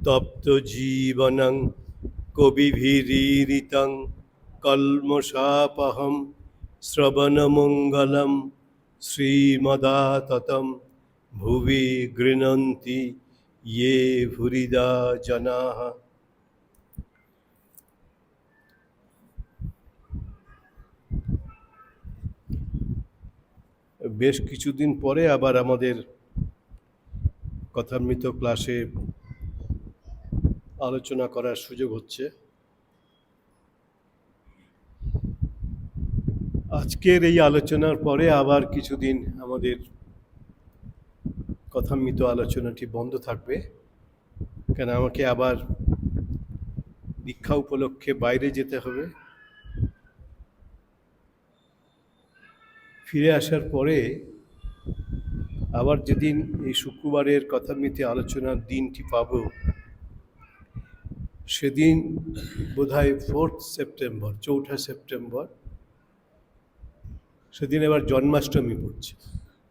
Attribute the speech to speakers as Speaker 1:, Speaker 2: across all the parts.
Speaker 1: তপ্ত জীবনং কবিভিরীরিতং কল্মষাপহম শ্রবণমঙ্গলম শ্রীমদাততম ভুবি গৃণন্তি ইয়ে ভুরিদা জনাঃ। বেশ কিছুদিন পরে আবার আমাদের কথামৃত ক্লাসে আলোচনা করার সুযোগ হচ্ছে। আজকের এই আলোচনার পরে আবার কিছুদিন আমাদের কথামৃত আলোচনাটি বন্ধ থাকবে, কেন আমাকে আবার দীক্ষা উপলক্ষে বাইরে যেতে হবে। ফিরে আসার পরে আবার যেদিন এই শুক্রবারের কথামৃতে আলোচনার দিনটি পাব, সেদিন বোধহয় 4 সেপ্টেম্বর, 4 সেপ্টেম্বর, সেদিন এবার জন্মাষ্টমী পড়ছে।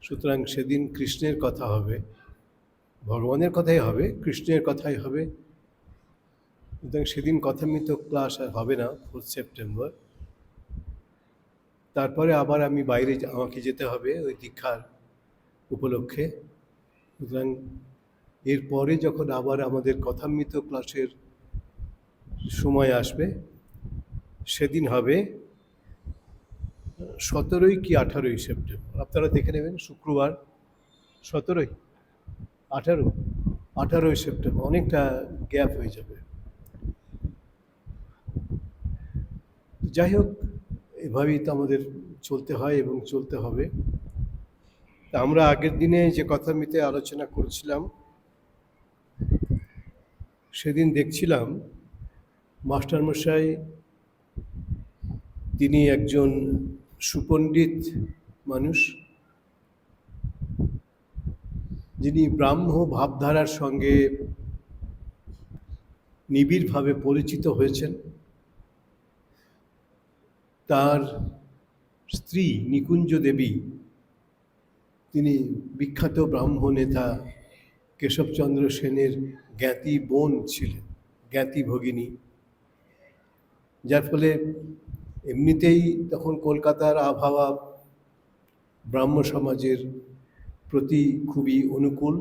Speaker 1: সুতরাং সেদিন কৃষ্ণের কথা হবে, ভগবানের কথাই হবে, কৃষ্ণের কথাই হবে। সুতরাং সেদিন কথামৃত ক্লাস আর হবে না 4 সেপ্টেম্বর। তারপরে আবার আমি বাইরে আমাকে যেতে হবে ওই দীক্ষার উপলক্ষে। সুতরাং এরপরে যখন আবার আমাদের কথামৃত ক্লাসের সময় আসবে, সেদিন হবে 17 কি 18 সেপ্টেম্বর। আপনারা দেখে নেবেন, শুক্রবার 17, 18 সেপ্টেম্বর, অনেকটা গ্যাপ হয়ে যাবে। যাই হোক, এভাবেই তো আমাদের চলতে হয় এবং চলতে হবে। তা আমরা আগের দিনে যে কথামৃতে আলোচনা করছিলাম, সেদিন দেখছিলাম মাস্টারমশাই তিনি একজন সুপণ্ডিত মানুষ, যিনি ব্রাহ্ম ভাবধারার সঙ্গে নিবিড়ভাবে পরিচিত হয়েছেন। তার স্ত্রী নিকুঞ্জ দেবী, তিনি বিখ্যাত ব্রাহ্ম নেতা কেশবচন্দ্র সেনের জ্ঞাতি বোন ছিলেন, জ্ঞাতি ভগিনী। যার ফলে এমনিতেই তখন কলকাতার আবহাওয়া ব্রাহ্ম সমাজের প্রতি খুবই অনুকূল।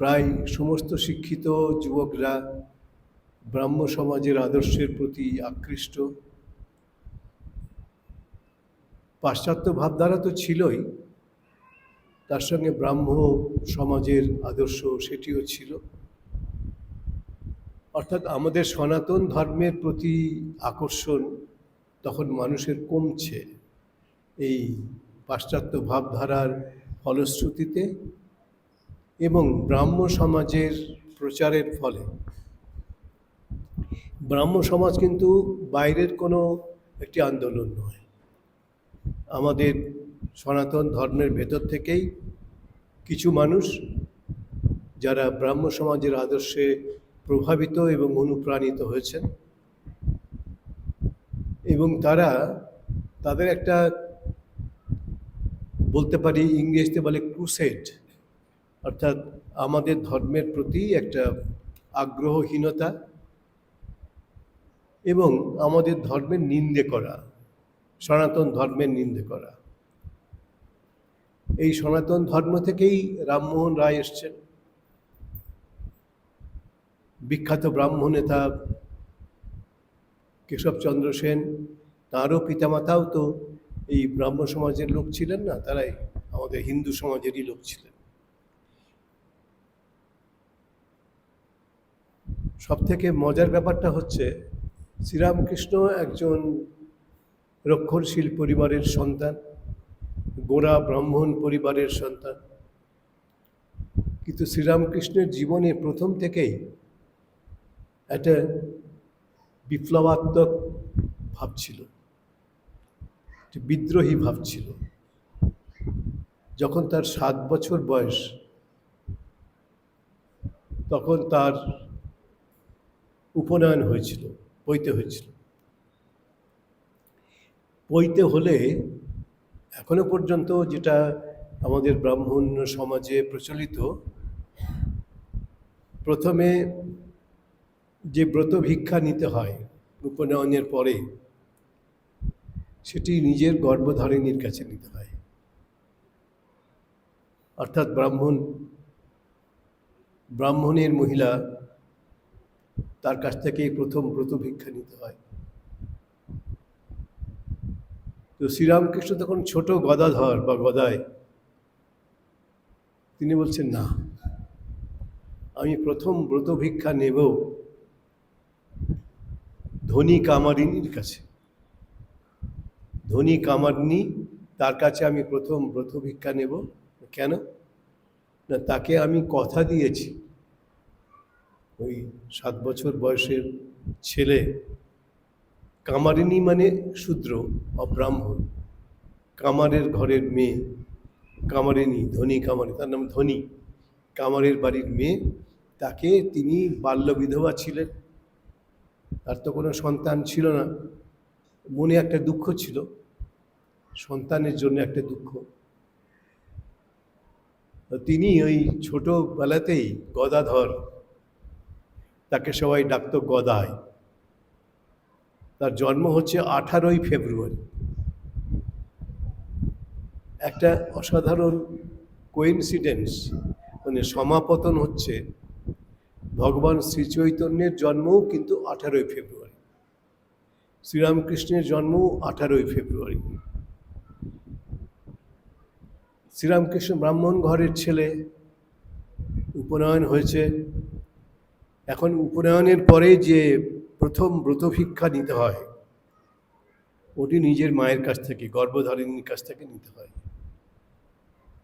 Speaker 1: প্রায় সমস্ত শিক্ষিত যুবকরা ব্রাহ্ম সমাজের আদর্শের প্রতি আকৃষ্ট। পাশ্চাত্য ভাবধারা তো ছিলই, তার সঙ্গে ব্রাহ্ম সমাজের আদর্শ সেটিও ছিল। অর্থাৎ আমাদের সনাতন ধর্মের প্রতি আকর্ষণ তখন মানুষের কমছে এই পাশ্চাত্য ভাবধারার ফলশ্রুতিতে এবং ব্রাহ্ম সমাজের প্রচারের ফলে। ব্রাহ্ম সমাজ কিন্তু বাইরের কোনো একটি আন্দোলন নয়, আমাদের সনাতন ধর্মের ভেতর থেকেই কিছু মানুষ যারা ব্রাহ্ম সমাজের আদর্শে প্রভাবিত এবং অনুপ্রাণিত হয়েছেন, এবং তারা তাদের একটা, বলতে পারি ইংরেজিতে বলে ক্রুসেড, অর্থাৎ আমাদের ধর্মের প্রতি একটা আগ্রহহীনতা এবং আমাদের ধর্মের নিন্দে করা, সনাতন ধর্মের নিন্দে করা। এই সনাতন ধর্ম থেকেই রামমোহন রায় এসছেন, বিখ্যাত ব্রাহ্ম নেতা কেশবচন্দ্র সেন, তাঁরও পিতামাতাও তো এই ব্রাহ্ম সমাজের লোক ছিলেন না, তারাই আমাদের হিন্দু সমাজেরই লোক ছিলেন। সব থেকে মজার ব্যাপারটা হচ্ছে, শ্রীরামকৃষ্ণ একজন রক্ষণশীল পরিবারের সন্তান, গোঁড়া ব্রাহ্মণ পরিবারের সন্তান, কিন্তু শ্রীরামকৃষ্ণের জীবনে প্রথম থেকেই একটা বিপ্লবাত্মক ভাব ছিল, বিদ্রোহী ভাব ছিল। যখন তার 7 বছর বয়স, তখন তার উপনয়ন হয়েছিল, পৈতে হয়েছিল। পৈতে হলে এখনো পর্যন্ত যেটা আমাদের ব্রাহ্মণ সমাজে প্রচলিত, প্রথমে যে ব্রত ভিক্ষা নিতে হয় উপনয়নের পরে, সেটি নিজের গর্ভধারিণীর কাছে নিতে হয়। অর্থাৎ ব্রাহ্মণের মহিলা, তার কাছ থেকেই প্রথম ব্রত ভিক্ষা নিতে হয়। তো শ্রীরামকৃষ্ণ তখন ছোট গদাধর বা গদায়, তিনি বলছেন, না, আমি প্রথম ব্রত ভিক্ষা নেব ধনী কামারিনীর কাছে। ধনী কামারিনী, তার কাছে আমি প্রথম ব্রত ভিক্ষা নেব। কেন না, তাকে আমি কথা দিয়েছি, ওই 7 বছর বয়সের ছেলে, কামারিনী মানে শূদ্র, অব্রাহ্মণ, কামারের ঘরের মেয়ে, কামারিনী, ধনী কামারিনী, তার নাম ধনী, কামারের বাড়ির মেয়ে, তাকে তিনি বাল্য বিধবা ছিলেন, তার তো কোনো সন্তান ছিল না, মনে একটা দুঃখ ছিল, সন্তানের জন্য একটা দুঃখ। তিনি ওই ছোটবেলাতেই গদাধর, তাকে সবাই ডাকতো গদায়। তার জন্ম হচ্ছে 18ই ফেব্রুয়ারি। একটা অসাধারণ কোইন্সিডেন্স, মানে সমাপতন হচ্ছে, ভগবান শ্রীচৈতন্যের জন্মও কিন্তু 18ই ফেব্রুয়ারি, শ্রীরামকৃষ্ণের জন্মও 18ই ফেব্রুয়ারি। শ্রীরামকৃষ্ণ ব্রাহ্মণ ঘরের ছেলে, উপনয়ন হয়েছে। এখন উপনয়নের পরে যে প্রথম ব্রত ভিক্ষা নিতে হয়, ওটি নিজের মায়ের কাছ থেকে, গর্ভধারিণীর কাছ থেকে নিতে হয়।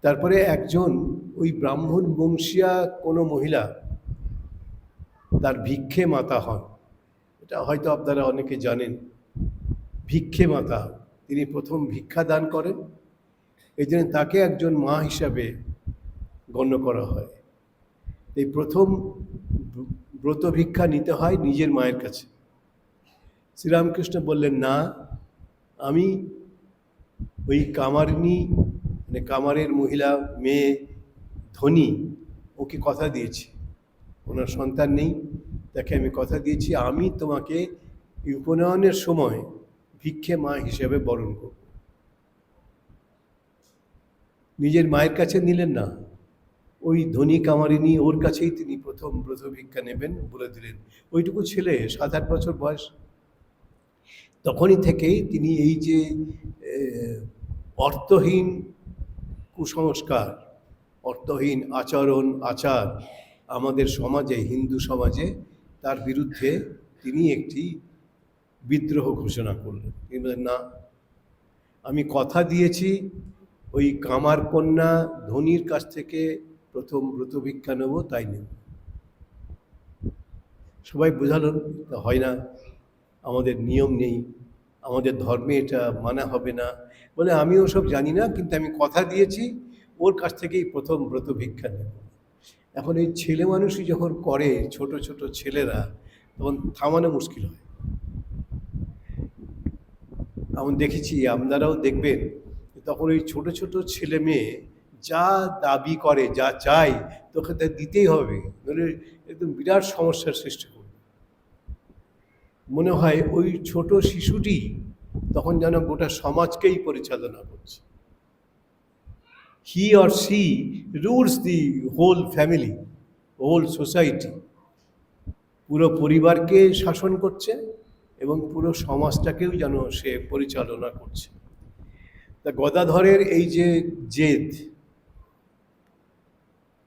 Speaker 1: তারপরে একজন ওই ব্রাহ্মণ বংশীয়া কোনো মহিলা তার ভিক্ষে মাতা হন, এটা হয়তো আপনারা অনেকে জানেন। ভিক্ষে মাতা, তিনি প্রথম ভিক্ষা দান করেন, এই জন্য তাকে একজন মা হিসাবে গণ্য করা হয়। এই প্রথম ব্রত ভিক্ষা নিতে হয় নিজের মায়ের কাছে। শ্রীরামকৃষ্ণ বললেন, না, আমি ওই কামারিনী, মানে কামারের মহিলা মেয়ে ধনী, ওকে কথা দিয়েছি, ওনার সন্তান নেই, তাকে আমি কথা দিয়েছি, আমি তোমাকে উপনয়নের সময় ভিক্ষে মা হিসেবে বরণ করব। নিজের মায়ের কাছে নিলেন না, ওই ধনী কামারিনী, ওর কাছেই তিনি প্রথম ব্রত ভিক্ষা নেবেন বলে দিলেন। ওইটুকু ছেলে, 7-8 বছর বয়স। তখনই থেকেই তিনি এই যে অর্থহীন কুসংস্কার, অর্থহীন আচরণ আচার আমাদের সমাজে, হিন্দু সমাজে, তার বিরুদ্ধে তিনি একটি বিদ্রোহ ঘোষণা করলেন। তিনি বললেন, না, আমি কথা দিয়েছি ওই কামার কন্যা ধনীর কাছ থেকে প্রথম ব্রত ভিক্ষা নেব, তাই নেব। সবাই বোঝালেন, হয় না, আমাদের নিয়ম নেই, আমাদের ধর্মে এটা মানা হবে না। বলে, আমি ওসব জানি না, কিন্তু আমি কথা দিয়েছি ওর কাছ থেকেই প্রথম ব্রত ভিক্ষা নেব। এখন এই ছেলে মানুষই যখন করে, ছোট ছোট ছেলেরা, তখন থামানো মুশকিল হয়। আমি দেখেছি, আপনারাও দেখবেন, তখন ওই ছোট ছোট ছেলে মেয়ে যা দাবি করে, যা চাই, তোকে তা দিতেই হবে, নইলে একদম বিরাট সমস্যার সৃষ্টি করবে। মনে হয় ওই ছোট শিশুটি তখন যেন গোটা সমাজকেই পরিচালনা করছে। He or she rules the whole family, whole society, পুরো পরিবারকে শাসন করছে এবং পুরো সমাজটাকেও যেন সে পরিচালনা করছে। তা গদাধরের এই যে জেদ,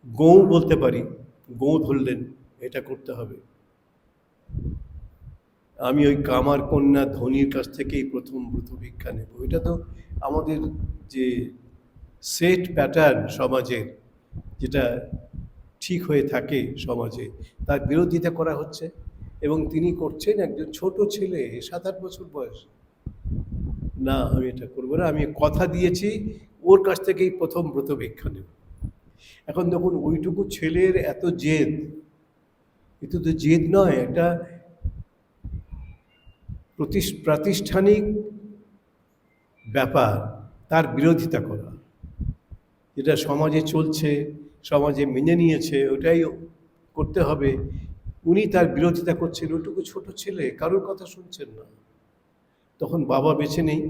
Speaker 1: গৌ বলতে পারি, গৌ ধরলেন, এটা করতে হবে, আমি ওই কামার কন্যা ধনীর কাছ থেকেই প্রথম ব্রত ভিক্ষা নেব। এটা তো আমাদের যে সেট প্যাটার্ন সমাজের, যেটা ঠিক হয়ে থাকে সমাজে, তার বিরোধিতা করা হচ্ছে। এবং তিনি করছেন একজন ছোট ছেলে, 7-8 বছর বয়স। না, আমি এটা করবো না, আমি কথা দিয়েছি ওর কাছ থেকেই প্রথম ব্রত ভিক্ষা নেব। এখন দেখুন, ওইটুকু ছেলের এত জেদ, এটা তো জেদ নয়, এটা প্রাতিষ্ঠানিক ব্যাপার, তার বিরোধিতা করা। যেটা সমাজে চলছে, সমাজে মেনে নিয়েছে, ওটাই করতে হবে। উনি তার বিরোধিতা করছেন, ওটুকু ছোট ছেলে, কারোর কথা শুনছেন না। তখন বাবা বেঁচে নেই,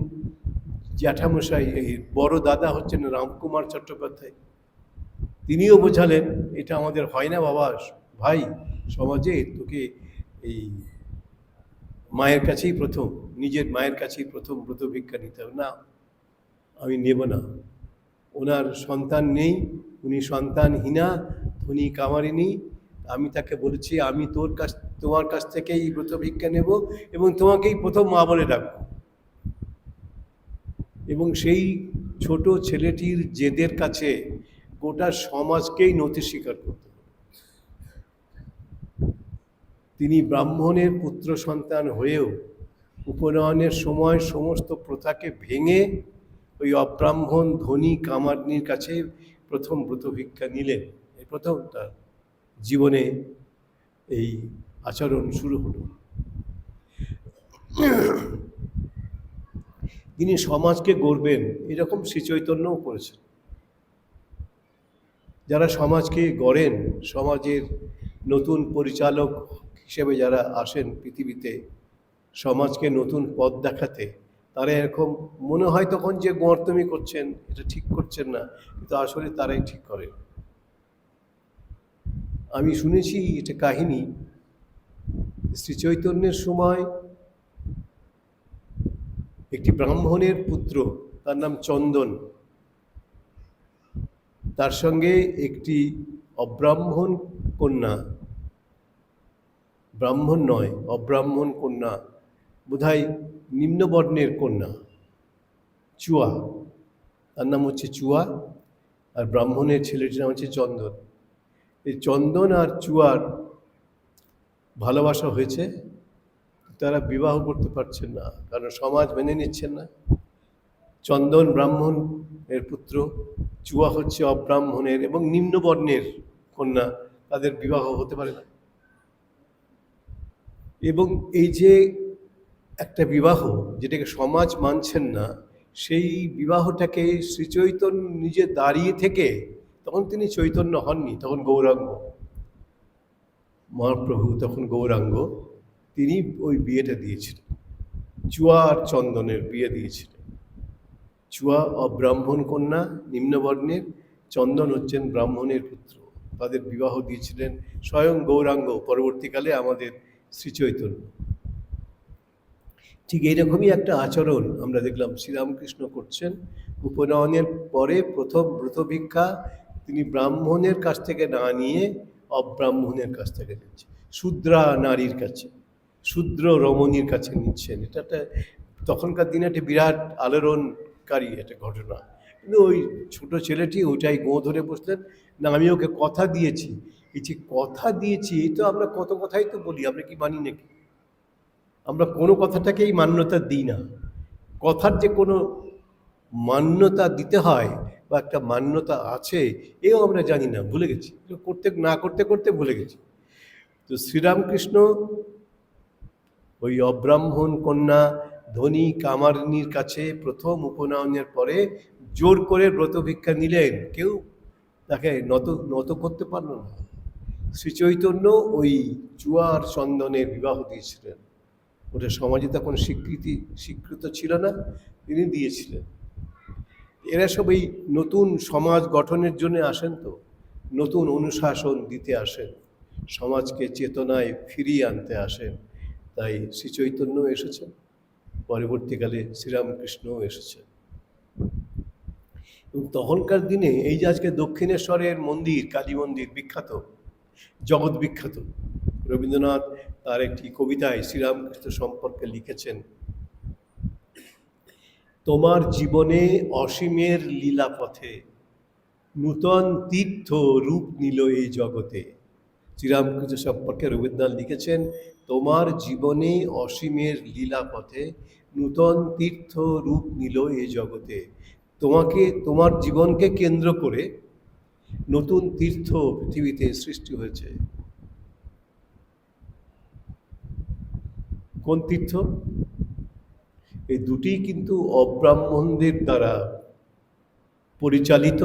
Speaker 1: জ্যাঠামশাই, এই বড় দাদা হচ্ছেন রামকুমার চট্টোপাধ্যায়, তিনিও বোঝালেন এটা আমাদের হয় না বাবা, ভাই, সমাজে তোকে এই মায়ের কাছেই প্রথম, নিজের মায়ের কাছেই প্রথম ব্রত ভিক্ষা নিতে হবে। না, আমি নেব না। ওনার সন্তান নেই, উনি সন্তানহীনা, ধনী কামারিনী। আমি তাকে বলেছি আমি তোমার কাছ থেকেই ব্রত ভিক্ষা নেব এবং তোমাকেই প্রথম মা বলে ডাকবো। এবং সেই ছোট ছেলেটির জেদের কাছে গোটা সমাজকেই নতি স্বীকার করতে হবে। তিনি ব্রাহ্মণের পুত্র সন্তান হয়েও উপনয়নের সময় সমস্ত প্রথাকে ভেঙে ওই অব্রাহ্মণ ধনী কামারনির কাছে প্রথম ব্রত ভিক্ষা নিলেন। এই প্রথম তার জীবনে এই আচরণ শুরু হলো। তিনি সমাজকে গড়বেন এরকম শ্রীচৈতন্যও করেছেন। যারা সমাজকে গড়েন, সমাজের নতুন পরিচালক হিসেবে যারা আসেন পৃথিবীতে সমাজকে নতুন পথ দেখাতে, তারা এরকম মনে হয় তখন যে গোঁয়ার্তমি করছেন, এটা ঠিক করছেন না, কিন্তু আসলে তারাই ঠিক করেন। আমি শুনেছি এটা কাহিনী, শ্রীচৈতন্যের সময় একটি ব্রাহ্মণের পুত্র, তার নাম চন্দন, তার সঙ্গে একটি অব্রাহ্মণ কন্যা, ব্রাহ্মণ নয় অব্রাহ্মণ কন্যা, বোধহয় নিম্নবর্ণের কন্যা, চুয়া, তার নাম হচ্ছে চুয়া, আর ব্রাহ্মণের ছেলেটির নাম হচ্ছে চন্দন। এই চন্দন আর চুয়ার ভালোবাসা হয়েছে, তারা বিবাহ করতে পারছেন না, কারণ সমাজ মেনে নিচ্ছেন না। চন্দন ব্রাহ্মণ এর পুত্র, চুয়া হচ্ছে অব্রাহ্মণের এবং নিম্নবর্ণের কন্যা, তাদের বিবাহ হতে পারে না। এবং এই যে একটা বিবাহ যেটাকে সমাজ মানছেন না, সেই বিবাহটাকে শ্রীচৈতন্য নিজে দাঁড়িয়ে থেকে, তখন তিনি চৈতন্য হননি, তখন গৌরাঙ্গ, মহাপ্রভু তখন গৌরাঙ্গ, তিনি ওই বিয়েটা দিয়েছিলেন, চুয়া আর চন্দনের বিয়ে দিয়েছিলেন। চুয়া অব্রাহ্মণ কন্যা নিম্নবর্ণের, চন্দন হচ্ছেন ব্রাহ্মণের পুত্র, তাদের বিবাহ দিয়েছিলেন স্বয়ং গৌরাঙ্গ, পরবর্তীকালে আমাদের শ্রীচৈতন্য। ঠিক এইরকমই একটা আচরণ আমরা দেখলাম শ্রীরামকৃষ্ণ করছেন। উপনয়নের পরে প্রথম ব্রত ভিক্ষা তিনি ব্রাহ্মণের কাছ থেকে না নিয়ে অব্রাহ্মণের কাছ থেকে নিচ্ছেন, শূদ্রা নারীর কাছে, শূদ্র রমণীর কাছে নিচ্ছেন। এটা একটা তখনকার দিনে একটা বিরাট আলোড়নকারী একটা ঘটনা। কিন্তু ওই ছোট ছেলেটি ওইটাই গোঁ ধরে বসলেন, না আমি ওকে কথা দিয়েছি। এই যে কথা দিয়েছি, এই তো আমরা কত কথাই তো বলি, আমরা কি মানি নাকি? আমরা কোনো কথাটাকেই মান্যতা দিই না। কথার যে কোনো মান্যতা দিতে হয় বা একটা মান্যতা আছে, এও আমরা জানি না, ভুলে গেছি, করতে না করতে করতে ভুলে গেছি। তো শ্রীরামকৃষ্ণ ওই অব্রাহ্মণ কন্যা ধনী কামারিনীর কাছে প্রথম উপনয়নের পরে জোর করে ব্রত ভিক্ষা নিলেন, কেউ তাকে নত করতে পারল না। শ্রীচৈতন্য ওই চুয়া আর চন্দনের বিবাহ দিয়েছিলেন, ওটা সমাজে তখন স্বীকৃত ছিল না, তিনি দিয়েছিলেন। এরা সব এই নতুন সমাজ গঠনের জন্য আসেন, তো নতুন অনুশাসন দিতে আসেন, সমাজকে চেতনায় ফিরিয়ে আনতে আসেন। তাই শ্রীচৈতন্য এসেছেন, পরবর্তীকালে শ্রীরামকৃষ্ণও এসেছেন। এবং তখনকার দিনে এই যে আজকে দক্ষিণেশ্বরের মন্দির, কালী মন্দির বিখ্যাত, জগৎ বিখ্যাত, রবীন্দ্রনাথ তার একটি কবিতায় শ্রীরামকৃষ্ণ সম্পর্কে লিখেছেন, তোমার জীবনে অসীমের লীলা পথে নূতন তীর্থ রূপ নিল এই জগতে। শ্রীরামকৃষ্ণ সম্পর্কে রবীন্দ্রনাথ লিখেছেন, তোমার জীবনে অসীমের লীলা পথে নূতন তীর্থ রূপ নিল এই জগতে। তোমার জীবনকে কেন্দ্র করে নতুন তীর্থ পৃথিবীতে সৃষ্টি হয়েছে। কোন তীর্থ? এই দুটি কিন্তু অব্রাহ্মণদের দ্বারা পরিচালিত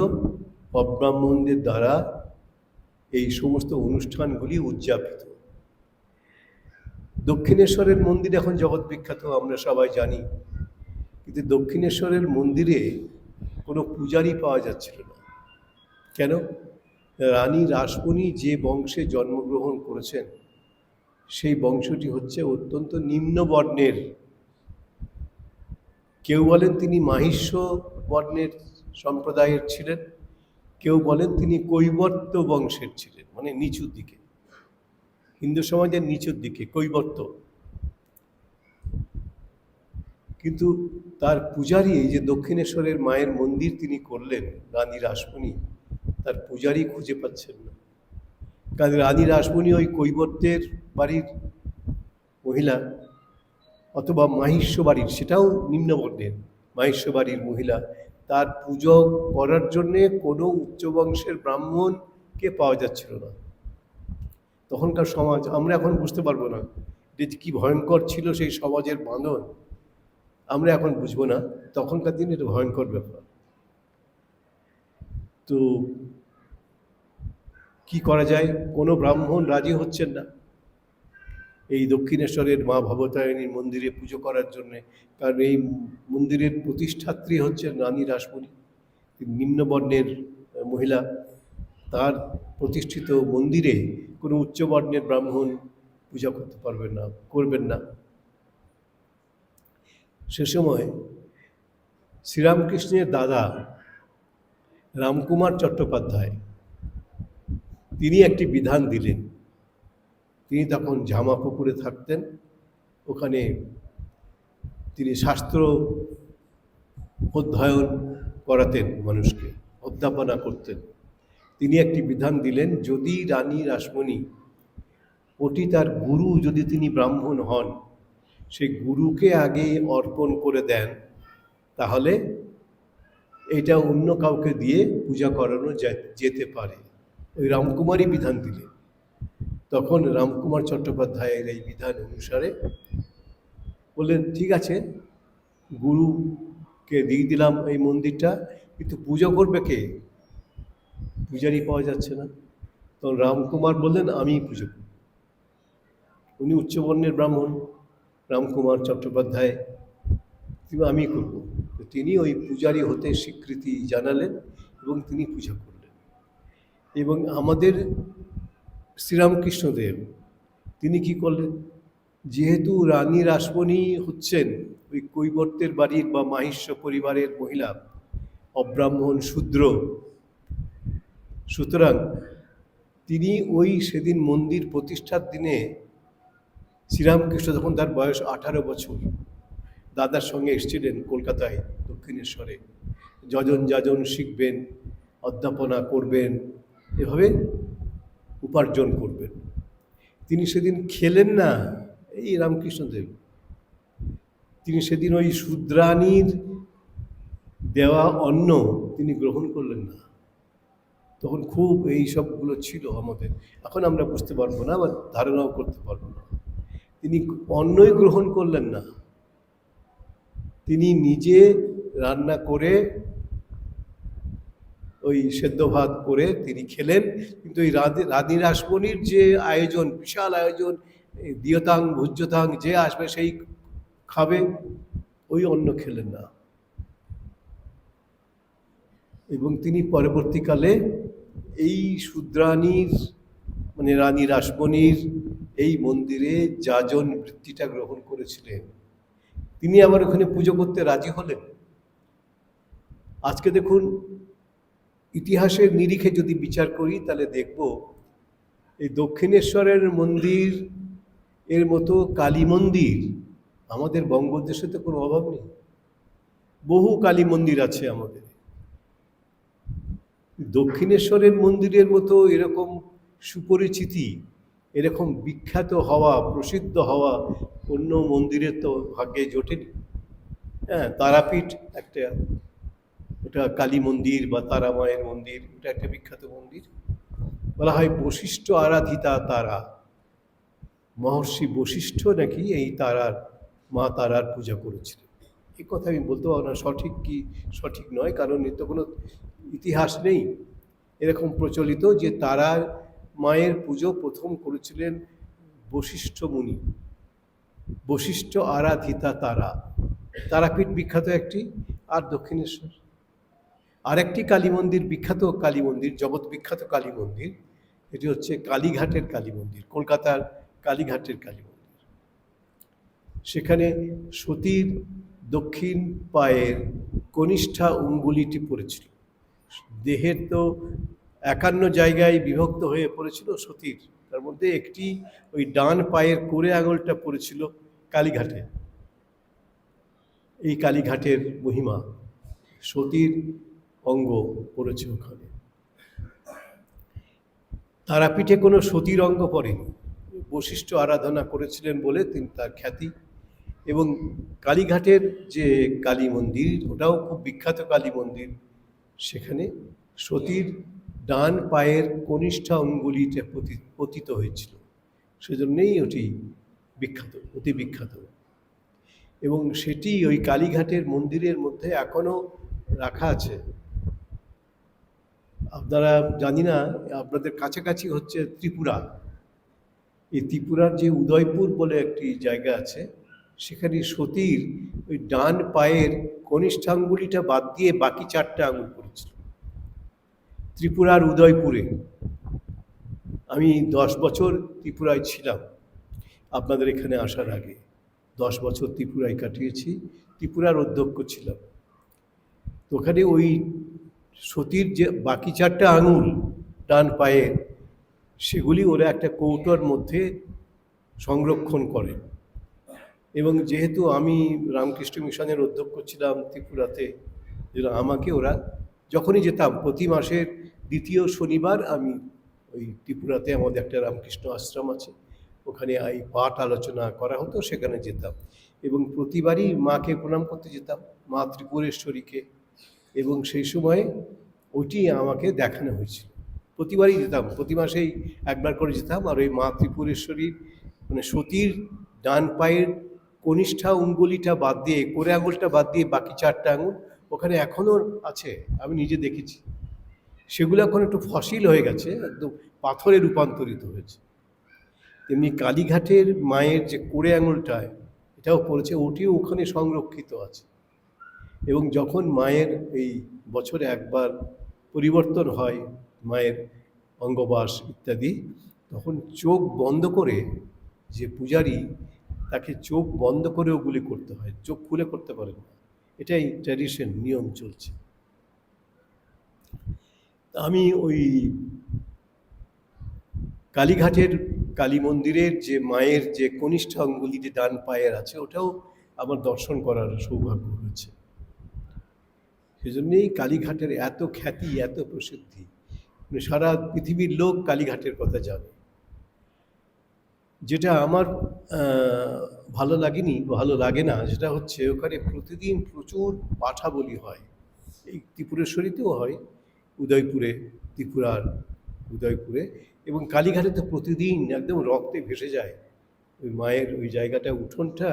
Speaker 1: অব্রাহ্মণদের দ্বারা এই সমস্ত অনুষ্ঠানগুলি উদযাপিত। দক্ষিণেশ্বরের মন্দির এখন জগৎ বিখ্যাত, আমরা সবাই জানি, কিন্তু দক্ষিণেশ্বরের মন্দিরে কোনো পূজারী পাওয়া যাচ্ছিল না। কেন? রানী রাসমণি যে বংশে জন্মগ্রহণ করেছেন সেই বংশটি হচ্ছে অত্যন্ত নিম্ন বর্ণের। কেউ বলেন তিনি মাহিষ্য বর্ণের সম্প্রদায়ের ছিলেন, কেউ বলেন তিনি কৈবর্ত বংশের ছিলেন, মানে নিচুর দিকে, হিন্দু সমাজের নিচুর দিকে কৈবর্ত। কিন্তু তার পূজারী, এই যে দক্ষিণেশ্বরের মায়ের মন্দির তিনি করলেন রানী রাসমণি, তার পূজারী খুঁজে পাচ্ছেন না। কারণ রানী রাসমণি ওই কৈবর্তের বাড়ির মহিলা, অথবা মাহিষ্য বাড়ির, সেটাও নিম্নবর্ণের মাহিষ্য বাড়ির মহিলা, তার পুজো করার জন্যে কোনো উচ্চবংশের ব্রাহ্মণকে পাওয়া যাচ্ছিল না। তখনকার সমাজ আমরা এখন বুঝতে পারবো না যে কি ভয়ঙ্কর ছিল সেই সমাজের বাঁধন, আমরা এখন বুঝবো না, তখনকার দিনে এটা ভয়ঙ্কর ব্যাপার। তো কি করা যায়? কোনো ব্রাহ্মণ রাজি হচ্ছেন না এই দক্ষিণেশ্বরের মা ভবতারিণীর মন্দিরে পুজো করার জন্যে, কারণ এই মন্দিরের প্রতিষ্ঠাত্রী হচ্ছেন রানী রাসমণি, নিম্নবর্ণের মহিলা। তার প্রতিষ্ঠিত মন্দিরে কোনো উচ্চবর্ণের ব্রাহ্মণ পূজা করতে পারবেন না, করবেন না। সে সময় শ্রীরামকৃষ্ণের দাদা রামকুমার চট্টোপাধ্যায় তিনি একটি বিধান দিলেন। তিনি তখন ঝামাপুকুরে থাকতেন, ওখানে তিনি শাস্ত্র অধ্যয়ন করাতেন, মানুষকে অধ্যাপনা করতেন। তিনি একটি বিধান দিলেন, যদি রানী রাসমণি ওটি তার গুরু, যদি তিনি ব্রাহ্মণ হন, সেই গুরুকে আগে অর্পণ করে দেন, তাহলে এটা অন্য কাউকে দিয়ে পূজা করানো যেতে পারে। ওই রামকুমারই বিধান দিলেন। তখন রামকুমার চট্টোপাধ্যায়ের এই বিধান অনুসারে বললেন, ঠিক আছে, গুরুকে দিয়ে দিলাম এই মন্দিরটা, কিন্তু পুজো করবে কে? পূজারই পাওয়া যাচ্ছে না। তখন রামকুমার বললেন, আমি পুজো করব। উনি উচ্চবর্ণের ব্রাহ্মণ, রামকুমার চট্টোপাধ্যায়, আমি করব। তিনি ওই পূজারী হতে স্বীকৃতি জানালেন এবং তিনি পূজা করলেন। এবং আমাদের শ্রীরামকৃষ্ণদেব তিনি কি করলেন? যেহেতু রানী রাসমণি হচ্ছেন ওই কৈবর্তের বাড়ির বা মাহিষ্য পরিবারের মহিলা, অব্রাহ্মণ শূদ্র, সুতরাং তিনি ওই সেদিন মন্দির প্রতিষ্ঠার দিনে শ্রীরামকৃষ্ণ, যখন তার বয়স 18 বছর, দাদার সঙ্গে এসেছিলেন কলকাতায় দক্ষিণেশ্বরে, যজন যাজন শিখবেন, অধ্যাপনা করবেন, এভাবে উপার্জন করবেন। তিনি সেদিন খেলেন না, এই রামকৃষ্ণদেব, তিনি সেদিন ওই শূদ্রাণীর দেওয়া অন্ন তিনি গ্রহণ করলেন না। তখন খুব এই সবগুলো ছিল আমাদের, এখন আমরা বুঝতে পারবো না বা ধারণাও করতে পারবো না। তিনি অন্নই গ্রহণ করলেন না, তিনি নিজে রান্না করে ওই সেদ্ধ ভাত করে তিনি খেলেন, কিন্তু ওই রানী রাসমণির যে আয়োজন, বিশাল আয়োজন, দিয়তাং ভুজ্যতাং, যে আসবে সেই খাবে, ওই অন্ন খেলেন না। এবং তিনি পরবর্তীকালে এই শূদ্রাণীর, মানে রানী রাসমণির এই মন্দিরে যাজন বৃত্তিটা গ্রহণ করেছিলেন। তিনি আবার ওখানে পুজো করতে রাজি হলেন। আজকে দেখুন, ইতিহাসের নিরিখে যদি বিচার করি তাহলে দেখব এই দক্ষিণেশ্বরের মন্দির এর মতো কালী মন্দির আমাদের বঙ্গদেশে তো কোনো অভাব নেই। বহু কালী মন্দির আছে আমাদের। দক্ষিণেশ্বরের মন্দিরের মতো এরকম সুপরিচিতি, এরকম বিখ্যাত হওয়া, প্রসিদ্ধ হওয়া অন্য মন্দিরের তো ভাগ্যে জোটেনি। হ্যাঁ, তারাপীঠ একটা, ওটা কালী মন্দির বা তারা মায়ের মন্দির, ওটা একটা বিখ্যাত মন্দির। বলা হয় বশিষ্ঠ আরাধিতা তারা, মহর্ষি বশিষ্ঠ নাকি এই তারার, মা তারার পূজা করেছিলেন। এই কথা আমি বলতে পারবো না সঠিক কি সঠিক নয়, কারণ এর তো কোনো ইতিহাস নেই। এরকম প্রচলিত যে তারার মায়ের পুজো প্রথম করেছিলেন বশিষ্ঠ মুনি। বশিষ্ঠ আরাধিতা তারা, তারাপীঠ বিখ্যাত একটি, আর দক্ষিণেশ্বর আরেকটি কালী মন্দির, বিখ্যাত কালী মন্দির, জগৎ বিখ্যাত কালী মন্দির, এটি হচ্ছে কালীঘাটের কালী মন্দির, কলকাতার কালীঘাটের কালী মন্দির। সেখানে সতীর দক্ষিণ পায়ের কনিষ্ঠা অঙ্গুলিটি পড়েছিল। দেহের তো 51 জায়গায় বিভক্ত হয়ে পড়েছিল সতীর, তার মধ্যে একটি ওই ডান পায়ের কোড়ে আঙুলটা পড়েছিল কালীঘাটে। এই কালীঘাটের মহিমা, সতীর অঙ্গ পড়েছে ওখানে। তারাপীঠে কোনো সতীর অঙ্গ পড়েনি, বশিষ্ঠ আরাধনা করেছিলেন বলে তিনি তার খ্যাতি। এবং কালীঘাটের যে কালী মন্দির, ওটাও খুব বিখ্যাত কালী মন্দির। সেখানে সতীর ডান পায়ের কনিষ্ঠা অঙ্গুলিটা পতিত হয়েছিল, সেজন্যই ওটি বিখ্যাত, অতি বিখ্যাত। এবং সেটি ওই কালীঘাটের মন্দিরের মধ্যে এখনও রাখা আছে। আপনারা জানি না, আপনাদের কাছাকাছি হচ্ছে ত্রিপুরা। এই ত্রিপুরার যে উদয়পুর বলে একটি জায়গা আছে, সেখানে সতীর ওই ডান পায়ের কনিষ্ঠাঙ্গুলিটা বাদ দিয়ে বাকি 4টে আঙুল পড়েছিল, ত্রিপুরার উদয়পুরে। আমি 10 বছর ত্রিপুরায় ছিলাম আপনাদের এখানে আসার আগে। 10 বছর ত্রিপুরায় কাটিয়েছি, ত্রিপুরার অধ্যক্ষ ছিলাম। তো ওখানে ওই সতীর যে বাকি 4টে আঙুল ডান পায়ের, সেগুলি ওরা একটা কৌটোর মধ্যে সংরক্ষণ করে। এবং যেহেতু আমি রামকৃষ্ণ মিশনের অধ্যক্ষ ছিলাম ত্রিপুরাতে, আমাকে ওরা যখনই যেতাম, প্রতি মাসের 2য় শনিবার আমি ওই ত্রিপুরাতে আমাদের একটা রামকৃষ্ণ আশ্রম আছে, ওখানে এই পাঠ আলোচনা করা হতো, সেখানে যেতাম। এবং প্রতিবারই মাকে প্রণাম করতে যেতাম, মা ত্রিপুরেশ্বরীকে। এবং সেই সময় ওইটি আমাকে দেখানো হয়েছিল। প্রতিবারই যেতাম, প্রতি মাসেই একবার করে যেতাম। আর ওই মা ত্রিপুরেশ্বরীর মানে সতীর ডান পায়ের কনিষ্ঠা অঙ্গুলিটা বাদ দিয়ে, কোড়ে আঙুলটা বাদ দিয়ে বাকি 4টে আঙুল ওখানে এখনও আছে, আমি নিজে দেখেছি। সেগুলো এখন একটু ফসিল হয়ে গেছে, একদম পাথরে রূপান্তরিত হয়েছে। তেমনি কালীঘাটের মায়ের যে কোড়ে আঙুলটায় এটাও পড়েছে, ওটিও ওখানে সংরক্ষিত আছে। এবং যখন মায়ের এই বছরে একবার পরিবর্তন হয়, মায়ের অঙ্গবাস ইত্যাদি, তখন চোখ বন্ধ করে, যে পূজারী তাকে চোখ বন্ধ করে ওগুলি করতে হয়, চোখ খুলে করতে পারে না। এটাই ট্র্যাডিশন, নিয়ম চলছে। আমি ওই কালীঘাটের কালী মন্দিরের যে মায়ের যে কনিষ্ঠা অঙ্গুলিটি ডান পায়ের আছে, ওটাও আমার দর্শন করার সৌভাগ্য হয়েছে। সেজন্যই কালীঘাটের এত খ্যাতি, এত প্রসিদ্ধি, মানে সারা পৃথিবীর লোক কালীঘাটের কথা জানে। যেটা আমার ভালো লাগেনি, ভালো লাগে না, সেটা হচ্ছে ওখানে প্রতিদিন প্রচুর পাঠা বলি হয়। এই ত্রিপুরেশ্বরীতেও হয়, উদয়পুরে, ত্রিপুরার উদয়পুরে। এবং কালীঘাটে তো প্রতিদিন একদম রক্তে ভেসে যায়, ওই মায়ের ওই জায়গাটা, উঠোনটা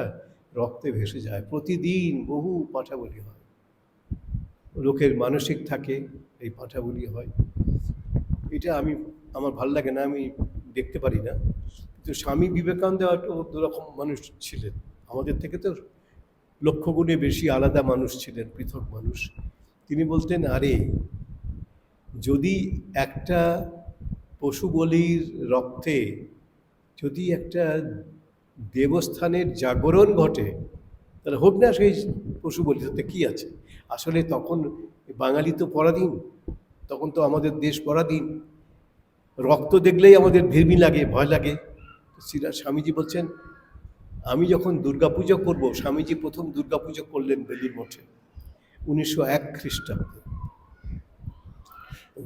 Speaker 1: রক্তে ভেসে যায়। প্রতিদিন বহু পাঠা বলি হয়, লোকের মানসিক থাকে, এই পাঠা বলি হয়। এটা আমার ভালো লাগে না, আমি দেখতে পারি না। তো স্বামী বিবেকানন্দ একটা দুরকম মানুষ ছিলেন, আমাদের থেকে তো লক্ষ গুণে বেশি আলাদা মানুষ ছিলেন, পৃথক মানুষ। তিনি বলতেন, আরে যদি একটা পশু বলির রক্তে যদি একটা দেবস্থানের জাগরণ ঘটে, তাহলে হোক না সেই পশু বলি, তাতে কী আছে। আসলে তখন বাঙালি তো পরাধীন, তখন তো আমাদের দেশ পরাধীন, রক্ত দেখলেই আমাদের ভিড়মি লাগে, ভয় লাগে। স্বামীজি বলছেন, আমি যখন দুর্গাপুজো করব, স্বামীজি প্রথম দুর্গাপুজো করলেন বেলুড় মঠে 1901 খ্রিস্টাব্দে।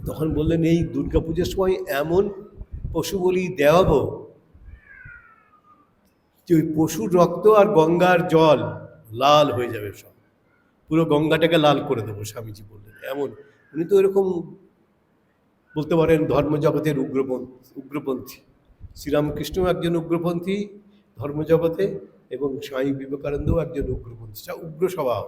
Speaker 1: তখন বললেন, এই দুর্গাপুজোর সময় এমন পশু বলি দেওয়াবো যে ওই পশুর রক্ত আর গঙ্গার জল লাল হয়ে যাবে, সব পুরো গঙ্গাটাকে লাল করে দেবো, স্বামীজি বললেন। এমন, উনি তো এরকম বলতে পারেন ধর্মজগতের উগ্রপন্থী। শ্রীরামকৃষ্ণও একজন উগ্রপন্থী ধর্মজগতে, এবং স্বামী বিবেকানন্দও একজন উগ্রপন্থী। উগ্র স্বভাব,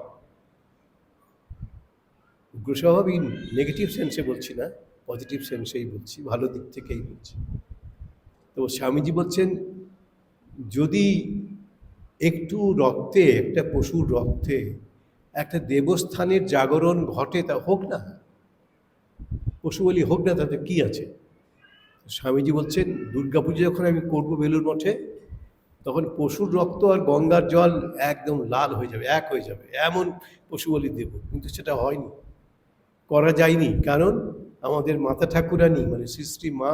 Speaker 1: উগ্র স্বভাব ইন নেগেটিভ সেন্সে বলছি না, পজিটিভ সেন্সেই বলছি, ভালো দিক থেকেই বলছি। তো স্বামীজি বলছেন, যদি একটু রক্তে, একটা পশুর রক্তে একটা দেবস্থানের জাগরণ ঘটে, তা হোক না, পশু বলি হোক না, তাতে কি আছে? স্বামীজি বলছেন, দুর্গাপুজো যখন আমি করবো বেলুড় মঠে, তখন পশুর রক্ত আর গঙ্গার জল একদম লাল হয়ে যাবে, এক হয়ে যাবে, এমন পশু বলি দেব। কিন্তু সেটা হয়নি, করা যায়নি। কারণ আমাদের মাতা ঠাকুরানী মানে শ্রী শ্রী মা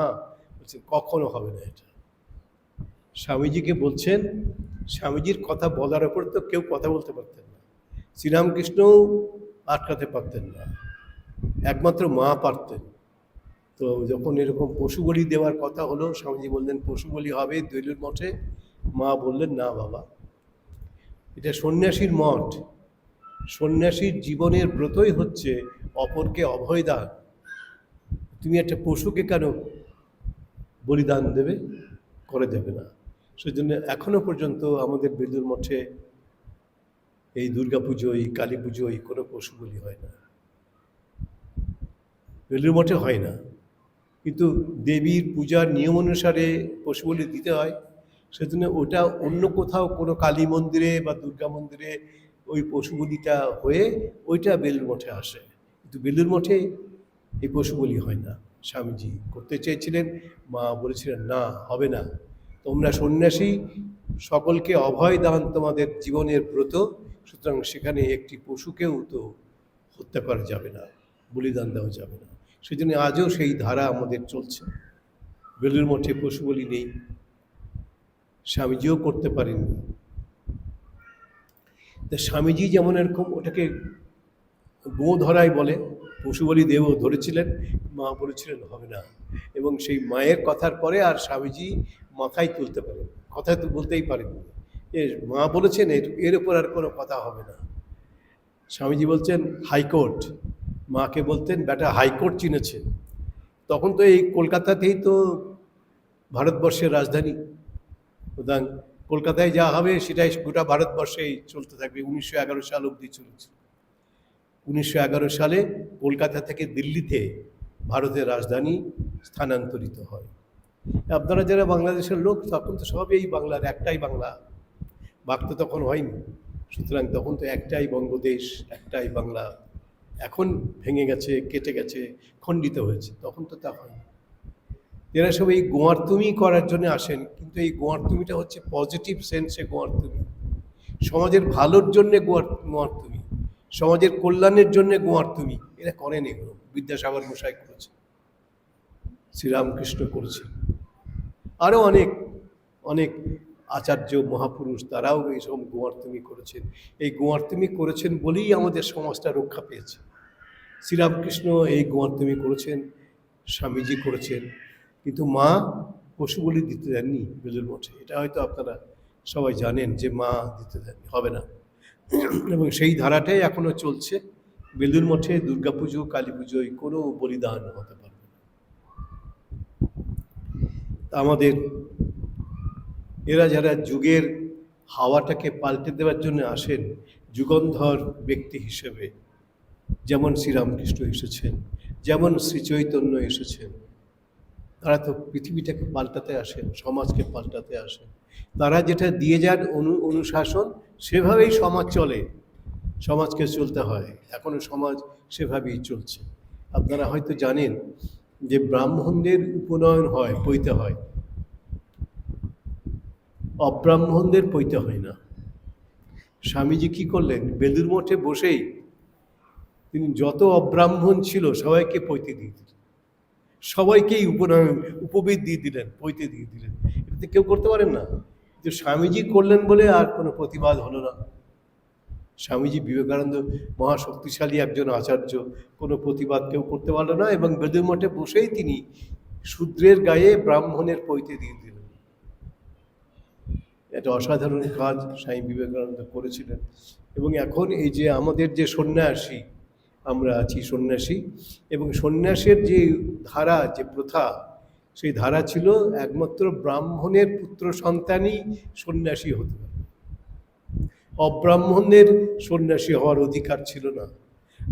Speaker 1: বলছেন কখনো হবে না এটা। স্বামীজিকে বলছেন, স্বামীজির কথা বলার ওপর তো কেউ কথা বলতে পারতেন না, শ্রীরামকৃষ্ণও আটকাতে পারতেন না, একমাত্র মা পারতেন। তো যখন এরকম পশু বলি দেওয়ার কথা হলো, স্বামীজি বললেন পশু বলি হবে বেলুড় মঠে। মা বললেন, না বাবা, এটা সন্ন্যাসীর মঠ, সন্ন্যাসীর জীবনের ব্রতই হচ্ছে অপরকে অভয় দান। তুমি একটা পশুকে কেন বলিদান দেবে? করে দেবে না। সেজন্য এখনো পর্যন্ত আমাদের বেলুড় মঠে এই দুর্গাপুজোয়, কালী পুজোয় কোনো পশু বলি হয় না, বেলুড় মঠে হয় না। কিন্তু দেবীর পূজার নিয়ম অনুসারে পশু বলি দিতে হয়। সেজন্য ওটা অন্য কোথাও কোনো কালী মন্দিরে বা দুর্গা মন্দিরে ওই পশু বলিটা হয়ে ওইটা বেলুড় মঠে আসে, কিন্তু বেলুড় মঠে এই পশু বলি হয় না। স্বামীজি করতে চেয়েছিলেন, মা বলেছিলেন না, হবে না, তোমরা সন্ন্যাসী, সকলকে অভয় দান তোমাদের জীবনের ব্রত, সুতরাং সেখানে একটি পশুকেও তো হত্যা করা যাবে না, বলিদান দেওয়া যাবে না। সেই জন্য আজও সেই ধারা আমাদের চলছে। বেলুড় মঠে পশু বলি নেই, স্বামীজিও করতে পারেননি। তা স্বামীজি যেমন এরকম ওটাকে গো ধরাই বলে, পশু বলি দেব ধরেছিলেন, মা বলেছিলেন হবে না। এবং সেই মায়ের কথার পরে আর স্বামীজি মাথায় তুলতে পারেন, কথা তো বলতেই পারেন, মা বলেছেন এর উপর আর কোনো কথা হবে না। স্বামীজি বলছেন হাইকোর্ট, মাকে বলতেন বেটা হাইকোর্ট চিনেছে। তখন তো এই কলকাতাতেই তো ভারতবর্ষের রাজধানী, সুতরাং কলকাতায় যা হবে সেটাই গোটা ভারতবর্ষেই চলতে থাকবে। 1911 সাল অবধি চলেছে। 1911 সালে কলকাতা থেকে দিল্লিতে ভারতের রাজধানী স্থানান্তরিত হয়। আপনারা যারা বাংলাদেশের লোক, তখন তো সবই এই বাংলার, একটাই বাংলা, ভাগ তো তখন হয়নি। সুতরাং তখন তো একটাই বঙ্গদেশ, একটাই বাংলা। এখন ভেঙে গেছে, কেটে গেছে, খণ্ডিত হয়েছে, তখন তো তা হয়নি। এরা সব এই গোয়ার্তুমি করার জন্য আসেন, কিন্তু এই গোয়ার্তুমিটা হচ্ছে পজিটিভ সেন্সে গোয়ার্তুমি, সমাজের ভালোর জন্যে গোয়ার্তুমি, সমাজের কল্যাণের জন্যে গোয়ার্তুমি। এরা করেন এগুলো, বিদ্যাসাগর মশাই করেছে, শ্রীরামকৃষ্ণ করেছেন, আরও অনেক অনেক আচার্য মহাপুরুষ তারাও এইসব গোয়ার্তুমি করেছেন। এই গোয়ার্তুমি করেছেন বলেই আমাদের সমাজটা রক্ষা পেয়েছে। শ্রীরামকৃষ্ণ এই গোয়ার্তুমি করেছেন, স্বামীজি করেছেন, কিন্তু মা পশু বলি দিতে দেননি বেলুড় মঠে। এটা হয়তো আপনারা সবাই জানেন যে মা দিতে দেননি, হবে না। এবং সেই ধারাটাই এখনো চলছে। বেলুড় মঠে দুর্গাপুজো, কালী পুজোয় কোনো বলিদান হতে পারবে না। আমাদের এরা যারা যুগের হাওয়াটাকে পাল্টে দেওয়ার জন্য আসেন, যুগন্ধর ব্যক্তি হিসেবে, যেমন শ্রীরামকৃষ্ণ এসেছেন, যেমন শ্রী চৈতন্য এসেছেন, তারা তো পৃথিবীটাকে পাল্টাতে আসেন, সমাজকে পাল্টাতে আসেন। তারা যেটা দিয়ে যান অনুশাসন, সেভাবেই সমাজ চলে, সমাজকে চলতে হয়। এখনো সমাজ সেভাবেই চলছে। আপনারা হয়তো জানেন যে ব্রাহ্মণদের উপনয়ন হয়, পৈতে হয়, অব্রাহ্মণদের পৈতে হয় না। স্বামীজি কি করলেন, বেলুড় মঠে বসেই তিনি যত অব্রাহ্মণ ছিল সবাইকে পৈতে দিয়ে দিলেন, সবাইকেই উপনয়ন উপবিদ দিয়ে দিলেন, পৈতে দিয়ে দিলেন। এটাতে কেউ করতে পারেন না, কিন্তু স্বামীজি করলেন বলে আর কোনো প্রতিবাদ হলো না। স্বামীজি বিবেকানন্দ মহাশক্তিশালী একজন আচার্য, কোনো প্রতিবাদ কেউ করতে পারল না, এবং বেলুড় মঠে বসেই তিনি শূদ্রের গায়ে ব্রাহ্মণের পৈতে দিয়ে দিলেন। এটা অসাধারণ কাজ স্বামী বিবেকানন্দ করেছিলেন। এবং এখন এই যে আমাদের যে সন্ন্যাসী, আমরা আছি সন্ন্যাসী, এবং সন্ন্যাসের যে ধারা, যে প্রথা, সেই ধারা ছিল একমাত্র ব্রাহ্মণের পুত্র সন্তানই সন্ন্যাসী হতে পারে, অব্রাহ্মণের সন্ন্যাসী হওয়ার অধিকার ছিল না।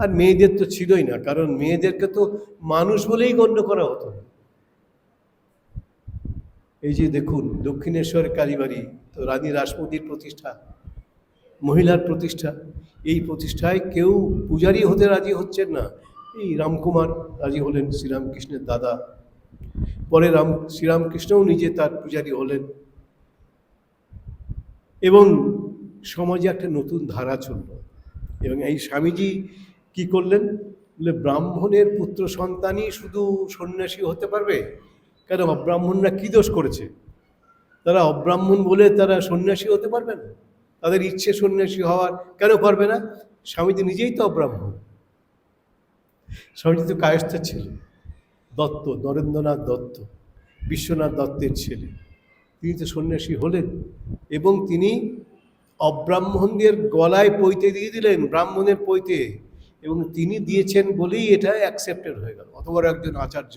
Speaker 1: আর মেয়েদের তো ছিলই না, কারণ মেয়েদেরকে তো মানুষ বলেই গণ্য করা হতো না। এই যে দেখুন দক্ষিণেশ্বর কালীবাড়ি, তো রানী রাসমতির প্রতিষ্ঠা, মহিলার প্রতিষ্ঠা। এই প্রতিষ্ঠায় কেউ পূজারী হতে রাজি হচ্ছেন না। এই রামকুমার রাজি হলেন, শ্রীরামকৃষ্ণের দাদা। পরে শ্রীরামকৃষ্ণও নিজে তার পূজারী হলেন, এবং সমাজে একটা নতুন ধারা চলল। এবং এই স্বামীজি কি করলেন, বলে ব্রাহ্মণের পুত্র সন্তানই শুধু সন্ন্যাসী হতে পারবে? কেন, অব্রাহ্মণরা কি দোষ করেছে? তারা অব্রাহ্মণ বলে তারা সন্ন্যাসী হতে পারবে না? তাদের ইচ্ছে সন্ন্যাসী হওয়ার, কেন পারবে না? স্বামীজি নিজেই তো অব্রাহ্মণ। স্বামীজি তো কায়স্থের ছেলে, দত্ত, নরেন্দ্রনাথ দত্ত, বিশ্বনাথ দত্তের ছেলে। তিনি তো সন্ন্যাসী হলেন, এবং তিনি অব্রাহ্মণদের গলায় পৈতে দিয়ে দিলেন, ব্রাহ্মণের পৈতে, এবং তিনি দিয়েছেন বলেই এটা অ্যাকসেপ্টেড হয়ে গেল। অত বড় একজন আচার্য,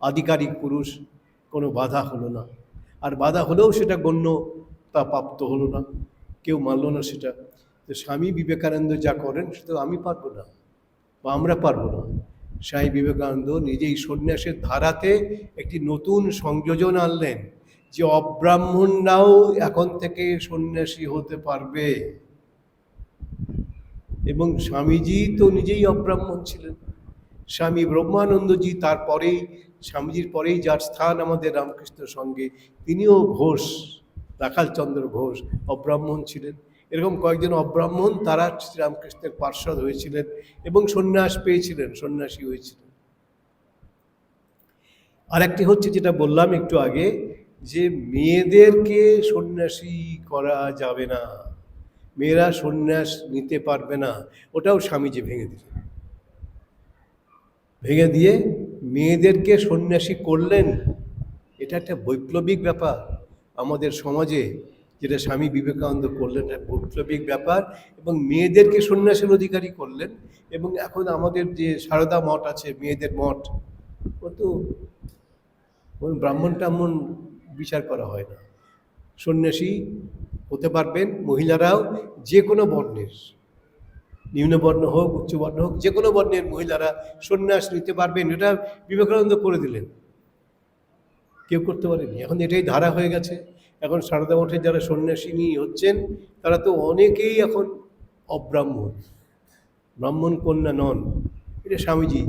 Speaker 1: আধিকারিক পুরুষ, কোনো বাধা হলো না। আর বাধা হলেও সেটা গণ্যতা প্রাপ্ত হলো না, কেউ মানল না সেটা। তো স্বামী বিবেকানন্দ যা করেন সেটা আমি পারবো না, বা আমরা পারবো না। স্বামী বিবেকানন্দ নিজেই সন্ন্যাসের ধারাতে একটি নতুন সংযোজন আনলেন, যে অব্রাহ্মণরাও এখন থেকে সন্ন্যাসী হতে পারবে। এবং স্বামীজি তো নিজেই অব্রাহ্মণ ছিলেন। স্বামী ব্রহ্মানন্দজি, তারপরেই স্বামীজির পরেই যার স্থান আমাদের রামকৃষ্ণ সঙ্গে, তিনিও ঘোষ, রাখালচন্দ্র ঘোষ অব্রাহ্মণ ছিলেন। এরকম কয়েকজন অব্রাহ্মণ তারা শ্রীরামকৃষ্ণের পার্ষদ হয়েছিলেন এবং সন্ন্যাস পেয়েছিলেন, সন্ন্যাসী হয়েছিলেন। আরেকটি হচ্ছে, যেটা বললাম একটু আগে, যে মেয়েদেরকে সন্ন্যাসী করা যাবে না, মেয়েরা সন্ন্যাস নিতে পারবে না, ওটাও স্বামীজি ভেঙে দিলেন। ভেঙে দিয়ে মেয়েদেরকে সন্ন্যাসী করলেন। এটা একটা বৈপ্লবিক ব্যাপার আমাদের সমাজে, যেটা স্বামী বিবেকানন্দ করলেন, একটা বৈপ্লবিক ব্যাপার। এবং মেয়েদেরকে সন্ন্যাসের অধিকারী করলেন। এবং এখন আমাদের যে সারদা মঠ আছে, মেয়েদের মঠ, ও তো ব্রাহ্মণ টাহ্মণ বিচার করা হয় না, সন্ন্যাসী হতে পারবেন মহিলারাও, যে কোনো বর্ণের, নিম্নবর্ণ হোক উচ্চবর্ণ হোক, যে কোনো বর্ণের মহিলারা সন্ন্যাস নিতে পারবেন। এটা বিবেকানন্দ করে দিলেন, কেউ করতে পারেনি। এখন এটাই ধারা হয়ে গেছে। এখন সারদা মঠের যারা সন্ন্যাসিনী হচ্ছেন, তারা তো অনেকেই এখন অব্রাহ্মণ, ব্রাহ্মণ কন্যা নন। এটা স্বামীজি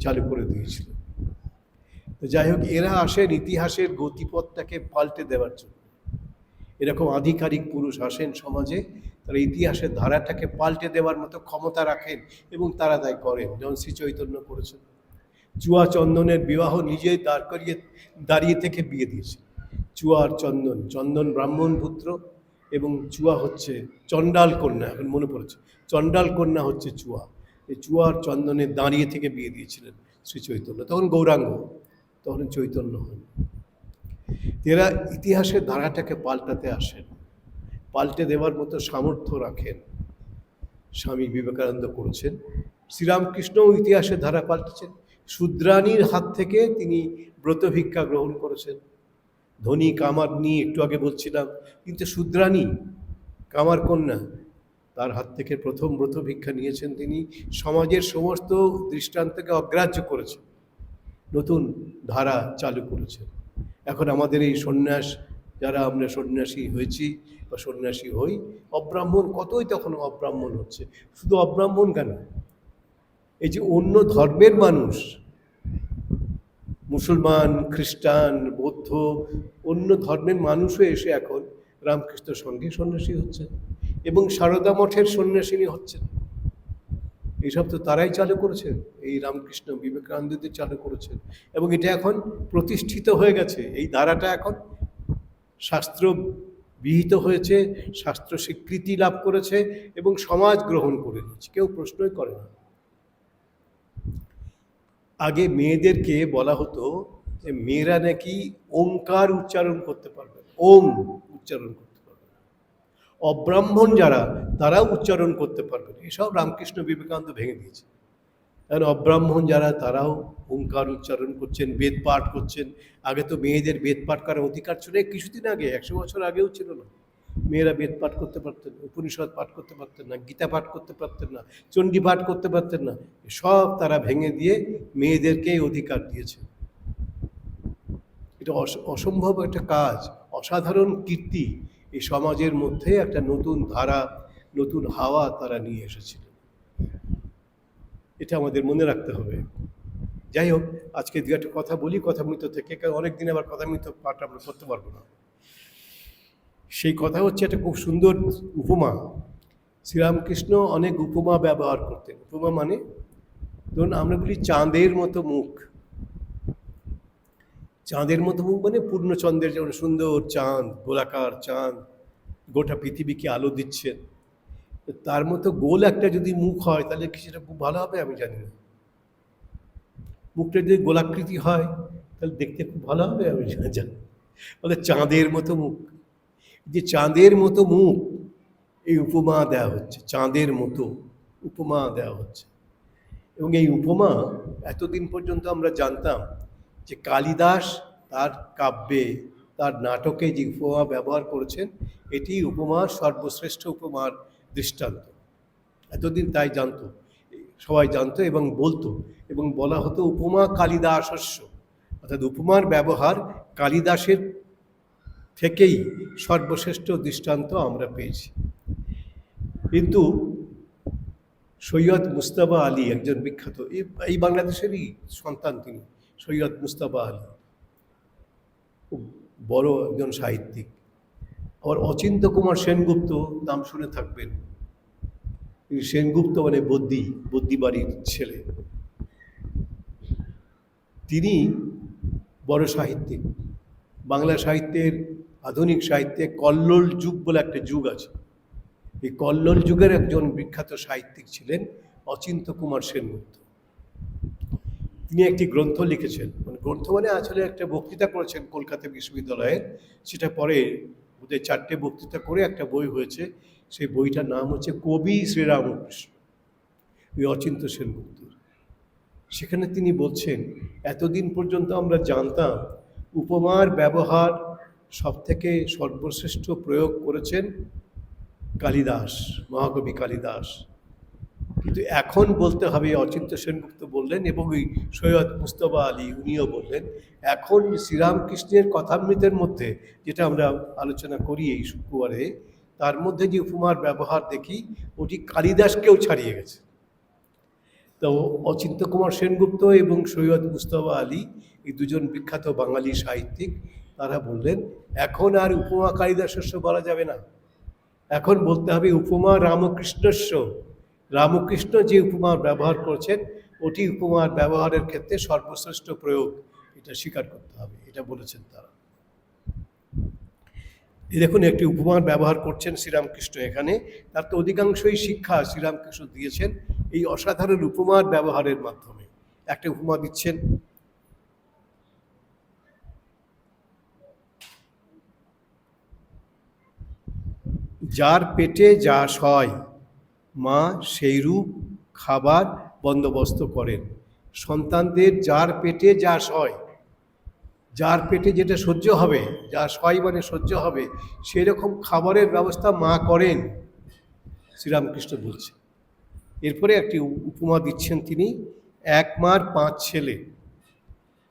Speaker 1: চালু করে দিয়েছিল। তো যাই হোক, এরা আসেন ইতিহাসের গতিপথটাকে পাল্টে দেওয়ার জন্য। এরকম আধিকারিক পুরুষ আসেন সমাজে, তারা ইতিহাসের ধারাটাকে পাল্টে দেওয়ার মতো ক্ষমতা রাখেন, এবং তারা তাই করেন, যেমন শ্রী চৈতন্য করেছেন। চুয়া চন্দনের বিবাহ নিজেই দাঁড়িয়ে থেকে বিয়ে দিয়েছে। চুয়া আর চন্দন, চন্দন ব্রাহ্মণ পুত্র এবং চুয়া হচ্ছে চণ্ডাল কন্যা। এখন মনে পড়েছে, চণ্ডাল কন্যা হচ্ছে চুয়া। এই চুয়া আর চন্দনের দাঁড়িয়ে থেকে বিয়ে দিয়েছিলেন শ্রী চৈতন্য। তখন গৌরাঙ্গ, তখন চৈতন্য হন। এরা ইতিহাসের ধারাটাকে পাল্টাতে আসেন, পাল্টে দেওয়ার মতো সামর্থ্য রাখেন। স্বামী বিবেকানন্দ করেছেন, শ্রীরামকৃষ্ণও ইতিহাসের ধারা পাল্টেছেন। শূদ্রাণীর হাত থেকে তিনি ব্রত ভিক্ষা গ্রহণ করেছেন। ধনী কামার নিয়ে একটু আগে বলছিলাম, কিন্তু শূদ্রাণী, কামার কন্যা, তার হাত থেকে প্রথম ব্রত ভিক্ষা নিয়েছেন তিনি। সমাজের সমস্ত দৃষ্টান্তকে অগ্রাহ্য করেছেন, নতুন ধারা চালু করেছেন। এখন আমাদের এই সন্ন্যাস, যারা আমরা সন্ন্যাসী হয়েছি বা সন্ন্যাসী হই, অব্রাহ্মণ কতই তখন অব্রাহ্মণ হচ্ছে। শুধু অব্রাহ্মণ কেন, এই যে অন্য ধর্মের মানুষ, মুসলমান, খ্রিস্টান, বৌদ্ধ, অন্য ধর্মের মানুষও এসে এখন রামকৃষ্ণের সঙ্গে সন্ন্যাসী হচ্ছে, এবং সারদা মঠের সন্ন্যাসিনী হচ্ছেন। এইসব তো তারাই চালু করেছেন, এই রামকৃষ্ণ বিবেকানন্দদের চালু করেছেন। এবং এটা এখন প্রতিষ্ঠিত হয়ে গেছে, এই ধারাটা এখন শাস্ত্র বিহিত হয়েছে, শাস্ত্র স্বীকৃতি লাভ করেছে, এবং সমাজ গ্রহণ করে নিচ্ছে, কেউ প্রশ্নই করে না। আগে মেয়েদেরকে বলা হতো যে মেয়েরা নাকি ওঙ্কার উচ্চারণ করতে পারবে, ওম উচ্চারণ করতে পারবে, অব্রাহ্মণ যারা তারাও উচ্চারণ করতে পারবে। এসব রামকৃষ্ণ বিবেকানন্দ ভেঙে দিয়েছে। কারণ অব্রাহ্মণ যারা, তারাও ওঙ্কার উচ্চারণ করছেন, বেদ পাঠ করছেন। আগে তো মেয়েদের বেদ পাঠ করার অধিকার ছিল কিছুদিন আগে, 100 বছর আগেও ছিল না। মেয়েরা বেদ পাঠ করতে পারতেন না, উপনিষদ পাঠ করতে পারতেন না, গীতা পাঠ করতে পারতেন না, চণ্ডী পাঠ করতে পারতেন না। সব তারা ভেঙে দিয়ে মেয়েদেরকে অধিকার দিয়েছে। এটা অসম্ভব একটা কাজ, অসাধারণ কীর্তি। এই সমাজের মধ্যে একটা নতুন ধারা, নতুন হাওয়া তারা নিয়ে এসেছিল। এটা আমাদের মনে রাখতে হবে। যাই হোক, আজকে দু একটা কথা বলি কথামৃত থেকে, কারণ অনেকদিন আবার কথামৃত পাঠ আমরা করতে পারবো না। সেই কথা হচ্ছে একটা খুব সুন্দর উপমা। শ্রীরামকৃষ্ণ অনেক উপমা ব্যবহার করতেন। উপমা মানে ধরুন আমরা বলি চাঁদের মতো মুখ। চাঁদের মতো মুখ মানে পূর্ণচন্দ্রের যেমন সুন্দর চাঁদ, গোলাকার চাঁদ, গোটা পৃথিবীকে আলো দিচ্ছে, তার মতো গোল একটা যদি মুখ হয় তাহলে কি সেটা খুব ভালো হবে? আমি জানি না। মুখটা যদি গোলাকৃতি হয় তাহলে দেখতে খুব ভালো হবে? আমি জানি। বলে চাঁদের মতো মুখ। যে চাঁদের মতো মুখ, এই উপমা দেওয়া হচ্ছে। চাঁদের মতো উপমা দেওয়া হচ্ছে। এবং এই উপমা এতদিন পর্যন্ত আমরা জানতাম যে কালিদাস তার কাব্যে, তার নাটকে যে উপমা ব্যবহার করেছেন, এটি উপমার সর্বশ্রেষ্ঠ উপমার দৃষ্টান্ত। এতদিন তাই জানতো, সবাই জানতো এবং বলতো, এবং বলা হতো উপমা কালিদাসস্য, অর্থাৎ উপমার ব্যবহার কালিদাসের থেকেই সর্বশ্রেষ্ঠ দৃষ্টান্ত আমরা পেয়েছি। কিন্তু সৈয়দ মুজতবা আলী একজন বিখ্যাত, এই বাংলাদেশেরই সন্তান তিনি, সৈয়দ মুজতবা আলী, খুব বড় একজন সাহিত্যিক। আবার অচিন্ত্য কুমার সেনগুপ্ত নাম শুনে থাকবেন। সেনগুপ্ত মানে বদ্যি বাড়ির ছেলে। তিনি বড় সাহিত্যিক। বাংলা সাহিত্যের, আধুনিক সাহিত্যে কল্লোল যুগ বলে একটা যুগ আছে। এই কল্লোল যুগের একজন বিখ্যাত সাহিত্যিক ছিলেন অচিন্ত্য কুমার সেনগুপ্ত। তিনি একটি গ্রন্থ লিখেছেন, মানে গ্রন্থ মানে আসলে একটা বক্তৃতা করেছেন কলকাতা বিশ্ববিদ্যালয়ে। সেটা পরে বোধহয় 4টে বক্তৃতা করে একটা বই হয়েছে। সেই বইটার নাম হচ্ছে কবি শ্রীরামকৃষ্ণ, ওই অচিন্ত্য সেনগুপ্তর। সেখানে তিনি বলছেন, এতদিন পর্যন্ত আমরা জানতাম উপমার ব্যবহার সবথেকে সর্বশ্রেষ্ঠ প্রয়োগ করেছেন কালিদাস, মহাকবি কালিদাস। কিন্তু এখন বলতে হবে, অচিন্ত্য সেনগুপ্ত বললেন এবং ওই সৈয়দ মুজতবা আলী উনিও বললেন, এখন শ্রীরামকৃষ্ণের কথামৃতের মধ্যে যেটা আমরা আলোচনা করি এই শুক্রবারে, তার মধ্যে যে উপমার ব্যবহার দেখি ওটি কালিদাসকেও ছাড়িয়ে গেছে। তো অচিন্ত্য কুমার সেনগুপ্ত এবং সৈয়দ মুজতবা আলী, এই দুজন বিখ্যাত বাঙালি সাহিত্যিক, তারা বললেন এখন আর উপমা কালিদাসস্য বলা যাবে না, এখন বলতে হবে উপমা রামকৃষ্ণস্য। রামকৃষ্ণ যে উপমার ব্যবহার করছেন ওটি উপমার ব্যবহারের ক্ষেত্রে সর্বশ্রেষ্ঠ প্রয়োগ, এটা স্বীকার করতে হবে, এটা বলেছেন তারা। দেখুন একটি উপমার ব্যবহার করছেন শ্রীরামকৃষ্ণ এখানে, তার তো অধিকাংশই শিক্ষা শ্রীরামকৃষ্ণ দিয়েছেন এই অসাধারণ উপমার ব্যবহারের মাধ্যমে। একটা উপমা দিচ্ছেন, যার পেটে যা সয় মা সেইরূপ খাবার বন্দোবস্ত করেন। সন্তানদের যার পেটে যা সয়, যার পেটে যেটা সহ্য হবে, যা সয় মানে সহ্য হবে, সেরকম খাবারের ব্যবস্থা মা করেন, শ্রীরামকৃষ্ণ বলছেন। এরপরে একটি উপমা দিচ্ছেন তিনি, এক মার 5 ছেলে।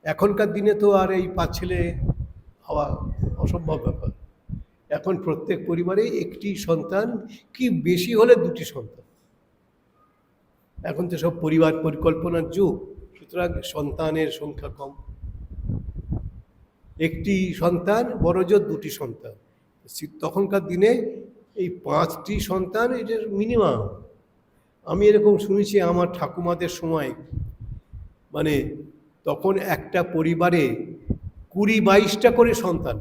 Speaker 1: এখনকার দিনে তো আর এই 5 ছেলে হওয়া অসম্ভব ব্যাপার। এখন প্রত্যেক পরিবারে একটি সন্তান, কি বেশি হলে 2টি সন্তান। এখন তো সব পরিবার পরিকল্পনার যুগ, সুতরাং সন্তানের সংখ্যা কম। একটি সন্তান, বড় জোর 2টি সন্তান। তখনকার দিনে এই 5টি সন্তান এটার মিনিমাম। আমি এরকম শুনেছি আমার ঠাকুমাদের সময়, মানে তখন একটা পরিবারে 20-22টা করে সন্তান,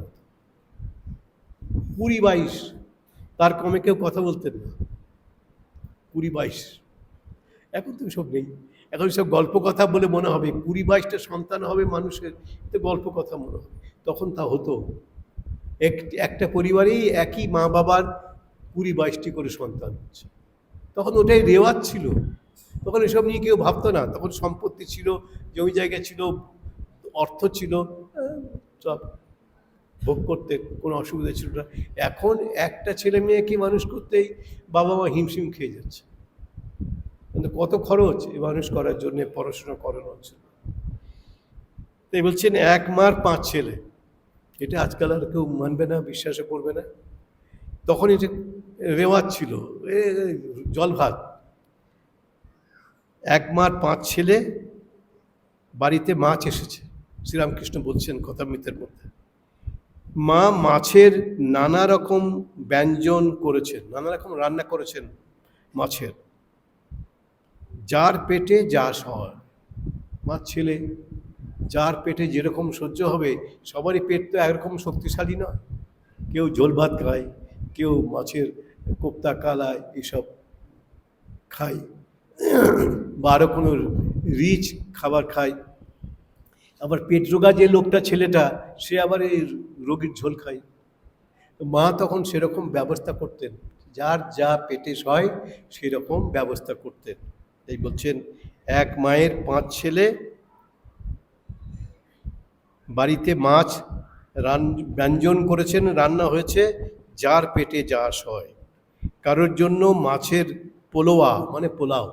Speaker 1: 20-22, তার কমে কেউ কথা বলতেন না। 20-22, এখন তো সব নেই। এখন সব গল্প কথা বলে মনে হবে 20-22টা সন্তান হবে মানুষের, তো গল্প কথা মনে হবে। তখন তা হতো, একটা পরিবারেই একই মা বাবার 20-22টি করে সন্তান হচ্ছে। তখন ওটাই রেওয়াজ ছিল, তখন এসব নিয়ে কেউ ভাবতো না। তখন সম্পত্তি ছিল, জমি জায়গা ছিল, অর্থ ছিল, সব ভোগ করতে কোনো অসুবিধা ছিল না। এখন একটা ছেলে মেয়েকে মানুষ করতেই বাবা মা হিমশিম খেয়ে যাচ্ছে, কিন্তু কত খরচ এ মানুষ করার জন্যে, পড়াশোনা করানো হচ্ছে। তাই বলছেন 1 মার 5 ছেলে, এটা আজকাল আর কেউ মানবে না, বিশ্বাসও করবে না। তখন এটা রেওয়াজ ছিল, এ জল ভাত। 1 মার 5 ছেলে, বাড়িতে মাছ এসেছে। শ্রীরামকৃষ্ণ বলছেন কথামৃতের মধ্যে, মা মাছের নানা রকম ব্যঞ্জন করেছেন, নানা রকম রান্না করেছেন মাছের, যার পেটে যা সয়। মাছ ছেলে, যার পেটে যেরকম সহ্য হবে, সবারই পেট তো একরকম শক্তিশালী নয়। কেউ ঝোল ভাত খায়, কেউ মাছের কোপ্তা কালায় এসব খায়, বা আরও কোনো রিচ খাবার খায়। আবার পেট রোগা যে লোকটা, ছেলেটা, সে আবার এই রোগীর ঝোল খায়। মা তখন সেরকম ব্যবস্থা করতেন, যার যা পেটে সয় সেরকম ব্যবস্থা করতেন। এই বলছেন 1 মায়ের 5 ছেলে, বাড়িতে মাছ ব্যঞ্জন করেছেন, রান্না হয়েছে, যার পেটে যা সয়। কারোর জন্য মাছের পোলোয়া মানে পোলাও,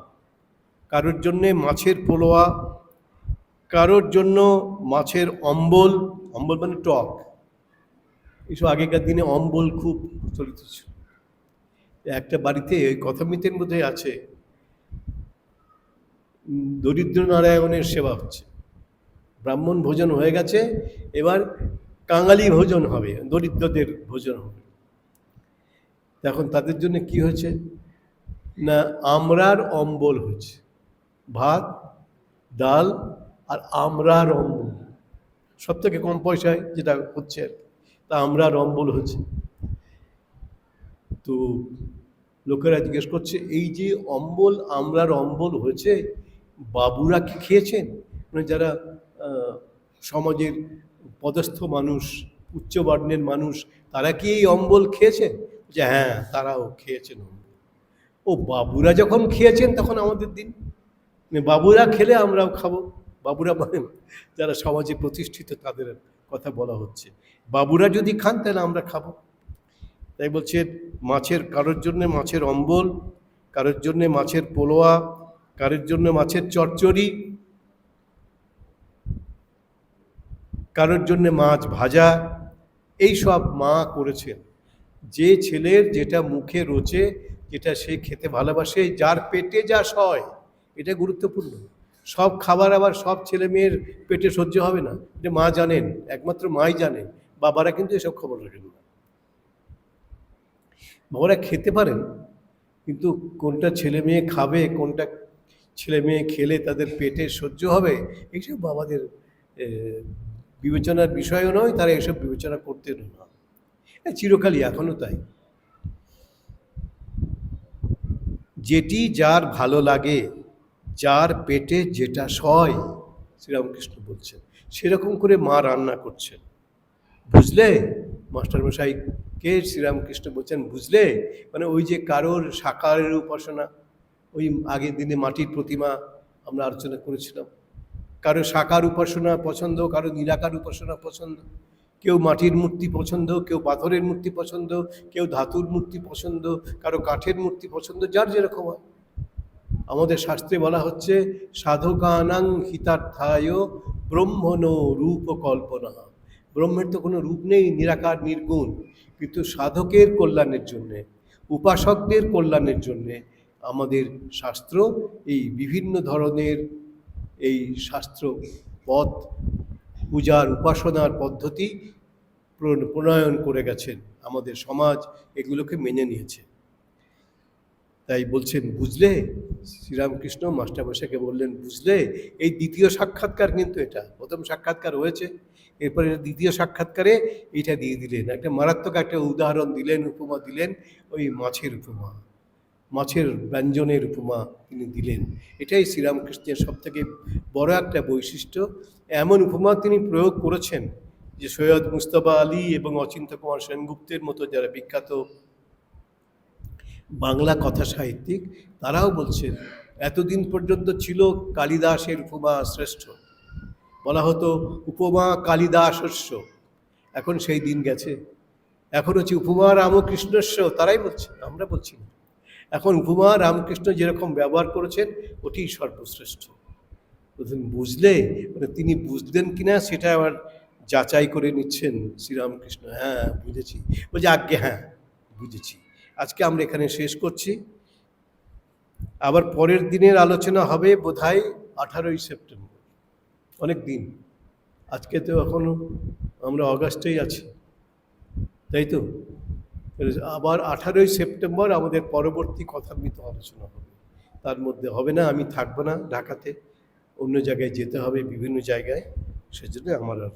Speaker 1: কারোর জন্যে মাছের পোলোয়া, কারোর জন্য মাছের অম্বল, অম্বল মানে টক। এইসব আগেকার দিনে অম্বল খুব প্রচলিত ছিল। একটা বাড়িতে ওই কথামৃতের মধ্যে আছে, দরিদ্র নারায়ণের সেবা হচ্ছে, ব্রাহ্মণ ভোজন হয়ে গেছে, এবার কাঙালি ভোজন হবে, দরিদ্রদের ভোজন হবে। এখন তাদের জন্য কি হয়েছে না, আমরার অম্বল হয়েছে, ভাত ডাল আর আমরার অম্বল, সব থেকে কম পয়সায় যেটা হচ্ছে আর কি, তা আমরার অম্বল হয়েছে। তো লোকেরা জিজ্ঞেস করছে, এই যে অম্বল, আমরার অম্বল হয়েছে, বাবুরা কি খেয়েছেন? মানে যারা সমাজের পদস্থ মানুষ, উচ্চবর্ণের মানুষ, তারা কি এই অম্বল খেয়েছেন? যে হ্যাঁ, তারাও খেয়েছেন অম্বল। ও বাবুরা যখন খেয়েছেন তখন আমাদের দিন, বাবুরা খেলে আমরাও খাবো। বাবুরা মানে যারা সমাজে প্রতিষ্ঠিত, তাদের কথা বলা হচ্ছে। বাবুরা যদি খান তাহলে আমরা খাবো। তাই বলছে মাছের, কারোর জন্যে মাছের অম্বল, কারোর জন্যে মাছের পোলোয়া, কারোর জন্য মাছের চচ্চড়ি, কারোর জন্যে মাছ ভাজা, এই সব মা করেছেন। যে ছেলের যেটা মুখে রোচে, যেটা সে খেতে ভালোবাসে, যার পেটে যা সয়, এটা গুরুত্বপূর্ণ। সব খাবার আবার সব ছেলে মেয়ের পেটে সহ্য হবে না, এটা মা জানেন, একমাত্র মাই জানেন। বাবারা কিন্তু এসব খবর রাখেন না। বাবারা খেতে পারেন, কিন্তু কোনটা ছেলে মেয়ে খাবে, কোনটা ছেলে মেয়ে খেলে তাদের পেটে সহ্য হবে, এইসব বাবাদের বিবেচনার বিষয়ও নয়, তারা এসব বিবেচনা করতেন না। চিরকালই এখনো তাই। যেটি যার ভালো লাগে, যার পেটে যেটা সয়, শ্রীরামকৃষ্ণ বলছেন, সেরকম করে মা রান্না করছেন। বুঝলে? মাস্টারমশাইকে শ্রীরামকৃষ্ণ বলছেন, বুঝলে? মানে ওই যে কারোর সাকারের উপাসনা, ওই আগের দিনে মাটির প্রতিমা আমরা আলোচনা করেছিলাম, কারো সাকার উপাসনা পছন্দ, কারো নিরাকার উপাসনা পছন্দ, কেউ মাটির মূর্তি পছন্দ, কেউ পাথরের মূর্তি পছন্দ, কেউ ধাতুর মূর্তি পছন্দ, কারো কাঠের মূর্তি পছন্দ, যার যেরকম হয়। আমাদের শাস্ত্রে বলা হচ্ছে, সাধকানাং হিতার্থায় ব্রহ্মণ রূপ কল্পনা। ব্রহ্মের তো কোনো রূপ নেই, নিরাকার নির্গুণ, কিন্তু সাধকের কল্যাণের জন্যে, উপাসকদের কল্যাণের জন্যে আমাদের শাস্ত্র এই বিভিন্ন ধরনের এই শাস্ত্র পথ, পূজার উপাসনার পদ্ধতি প্রণয়ন করে গেছেন। আমাদের সমাজ এগুলোকে মেনে নিয়েছে। তাই বলছেন, বুঝলে? শ্রীরামকৃষ্ণ মাস্টারমশাইকে বললেন, বুঝলে? এই দ্বিতীয় সাক্ষাৎকার, কিন্তু এটা প্রথম সাক্ষাৎকার হয়েছে, এরপরে দ্বিতীয় সাক্ষাৎকারে এইটা দিয়ে দিলেন, একটা মারাত্মক একটা উদাহরণ দিলেন, উপমা দিলেন, ওই মাছের উপমা, মাছের ব্যঞ্জনের উপমা তিনি দিলেন। এটাই শ্রীরামকৃষ্ণের সবথেকে বড় একটা বৈশিষ্ট্য। এমন উপমা তিনি প্রয়োগ করেছেন যে সৈয়দ মুস্তফা আলী এবং অচিন্ত্য কুমার সেনগুপ্তের মতো যারা বিখ্যাত বাংলা কথা সাহিত্যিক, তারাও বলছেন, এতদিন পর্যন্ত ছিল কালিদাসের উপমা শ্রেষ্ঠ, বলা হতো উপমা কালিদাসস্য। এখন সেই দিন গেছে। এখন হচ্ছে উপমা রামকৃষ্ণস্য, তারাই বলছে, আমরা বলছি না। এখন উপমা রামকৃষ্ণ যেরকম ব্যবহার করেছেন ওটিই সর্বশ্রেষ্ঠ। বুঝলে মানে তিনি বুঝলেন কিনা সেটা আবার যাচাই করে নিচ্ছেন শ্রীরামকৃষ্ণ। হ্যাঁ বুঝেছি, বলছে আজ্ঞে হ্যাঁ বুঝেছি। আজকে আমরা এখানে শেষ করছি। আবার পরের দিনের আলোচনা হবে বোধহয় 18ই সেপ্টেম্বর। অনেক দিন, আজকে তো এখনো আমরা অগাস্টেই আছি, তাই তো? আবার 18ই সেপ্টেম্বর আমাদের পরবর্তী কথামৃত আলোচনা হবে। তার মধ্যে হবে না, আমি থাকবো না ঢাকাতে, অন্য জায়গায় যেতে হবে, বিভিন্ন জায়গায়, সেজন্য আমার আর